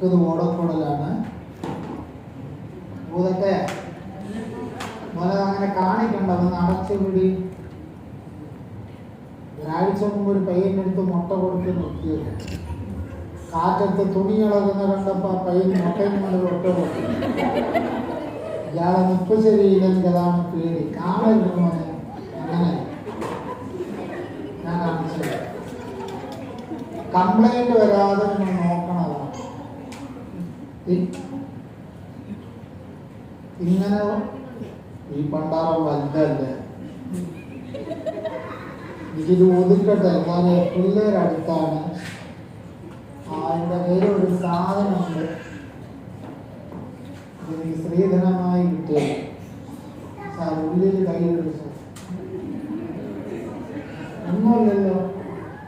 ഇത് ഓടക്കൂടലാണ്. ഭൂതത്തെ മോനെ അങ്ങനെ കാണിക്കണ്ട, ഒന്ന് അടച്ചു പിടി. ഒരാഴ്ച മുമ്പ് ഒരു പയ്യനെടുത്ത് മുട്ട കൊടുത്ത് നിർത്തിയത്, കാറ്റത്ത് തുണി ഇളകുന്ന കണ്ടപ്പോ ആ പയ്യൻ മുട്ടയും കൊണ്ട് ഒട്ട കൊടുത്തു. ഇയാളെ നിപ്പ് ശരിയില്ലെങ്കിൽ അതാണ് പേടി. കാണരുത് മോനെ, അങ്ങനെ ഞാൻ കാണിച്ചത്. കംപ്ലൈന്റ് വരാതെ നിങ്ങൾ നോക്കണതാണ്. ഇങ്ങനെ ഈ പണ്ടാറം വലുതല്ലേ, എനിക്കിത് ഒതുക്കട്ടെ. ഞാൻ പിള്ളേരടുത്താണ്. അതിൻ്റെ കയ്യിൽ ഒരു സാധനമുണ്ട്, എനിക്ക് സ്ത്രീധനമായി കിട്ടിയത്. സാർ ഉള്ളിൽ കൈയെടുത്തു ഒന്നുമില്ലല്ലോ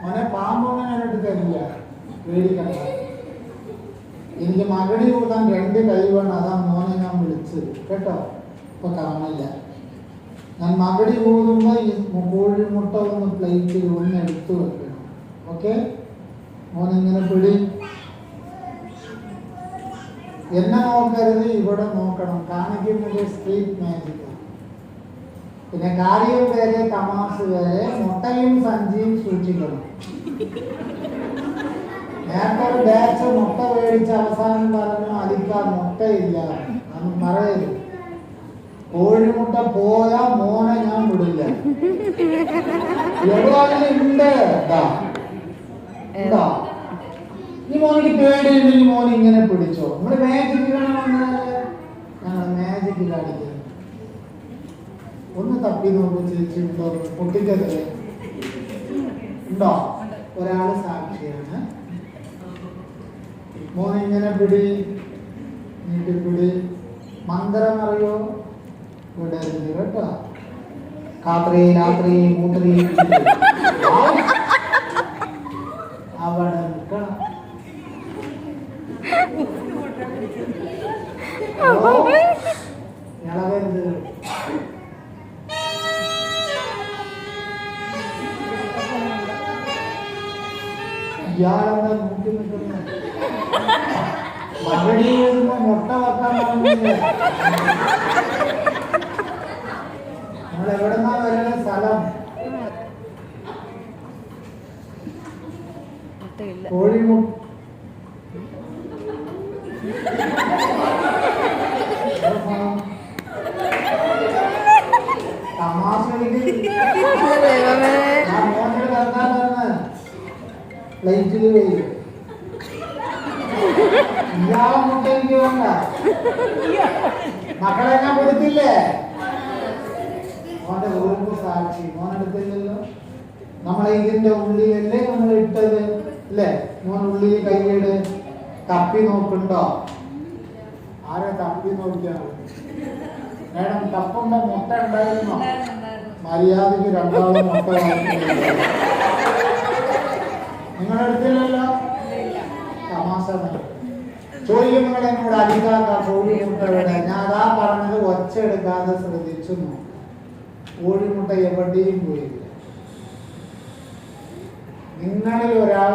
മോനെ, പാമ്പൊന്നും ഞാനിട്ട് തരില്ല, പേടിക്കണ്ട. എനിക്ക് മകടി കൂട്ടാൻ 2 കൈ വേണം, അതാ മോനെ ഞാൻ വിളിച്ചത് കേട്ടോ. ഇപ്പൊ കാണില്ല. ഞാൻ മകടി കൂതുമ്പോ ഈ കോഴിമുട്ട ഒന്ന് പ്ലേറ്റിൽ ഒന്ന് എടുത്തു വെക്കണം. ഓക്കെ, മോനിങ്ങനെ പിടി. എന്നെ നോക്കരുത്, ഇവിടെ നോക്കണം. കാണിക്കുന്നത് സ്ട്രീറ്റ് മാജിക്. പിന്നെ കാര്യം വേറെ, തമാശ വേറെ. മുട്ടയും സഞ്ചിയും സൂക്ഷിക്കണം. നേരത്തെ ഒരു ബാച്ച് മുട്ട മേടിച്ച് അവസാനം പറഞ്ഞു അധികം മുട്ടയില്ല, അന്ന് പറയരുത്. കോഴിമുട്ട പോയാ മോനെ ഞാൻ വിടില്ല. എവിടെയാണെങ്കിലും ഉണ്ട്. ഈ മോനിക്ക് പേടിയുണ്ടെങ്കിൽ മോൻ ഇങ്ങനെ പിടിച്ചോ. നമ്മള് മാജിക് കാണാനല്ലേ, ഞങ്ങൾ മാജിക് കാണിക്കുന്നത്. ഒന്ന് തപ്പി നോക്കും ചേച്ചി, ഉണ്ടോ? പൊട്ടിക്കരുത്. ഉണ്ടോ? ഒരാള് സാക്ഷിയാണ്. മോൻ ഇങ്ങനെ പിടി, നീട്ടിപ്പിടി. മന്ത്രം അറിയോ? വിടരുത് കേട്ടോ. കാത്രി രാത്രി മൂത്രി അവിടെ നിൽക്കണം. ഇളവരുത്. ഇയാളെന്താ നോക്കി നിൽക്കുന്നത്? മകടി എഴുതുമ്പോ മുട്ട വെക്കാൻ പറഞ്ഞില്ല. നമ്മൾ എവിടെന്നാ വരുന്ന സ്ഥലം? കോഴിമുട്ട. തമാശ പ്ലേറ്റിൽ പോയി. ഇയാളെ മുട്ട എനിക്ക് വേണ്ട. മക്കളെ ഞാൻ കൊടുത്തില്ലേ? മോന്റെ റൂമ്പ് സാക്ഷി. മോനെടുത്തില്ലല്ലോ. നമ്മളെ ഇതിന്റെ ഉള്ളിലല്ലേ നമ്മൾ ഇട്ടത് അല്ലേ? മോൻ ഉള്ളിൽ കൈയ്യട്. തപ്പി നോക്കുന്നുണ്ടോ? ആരെ തപ്പി നോക്കിയാണ്? മേഡം തപ്പുമ്പോ മുട്ട ഉണ്ടായിരുന്നോ? മര്യാദക്ക് 2 മുട്ട നിങ്ങളെടുത്തില്ലല്ലോ. തമാശ ചോദിക്കുമ്പോൾ എന്നോട് അധികാക്ക കോഴിമുട്ട ഇവിടെ. ഞാൻ അതാ പറഞ്ഞത്, ഒച്ച എടുക്കാതെ ശ്രദ്ധിച്ചു നോക്കും. കോഴിമുട്ട എവിടെയും പോയില്ല. നിങ്ങളിൽ ഒരാൾ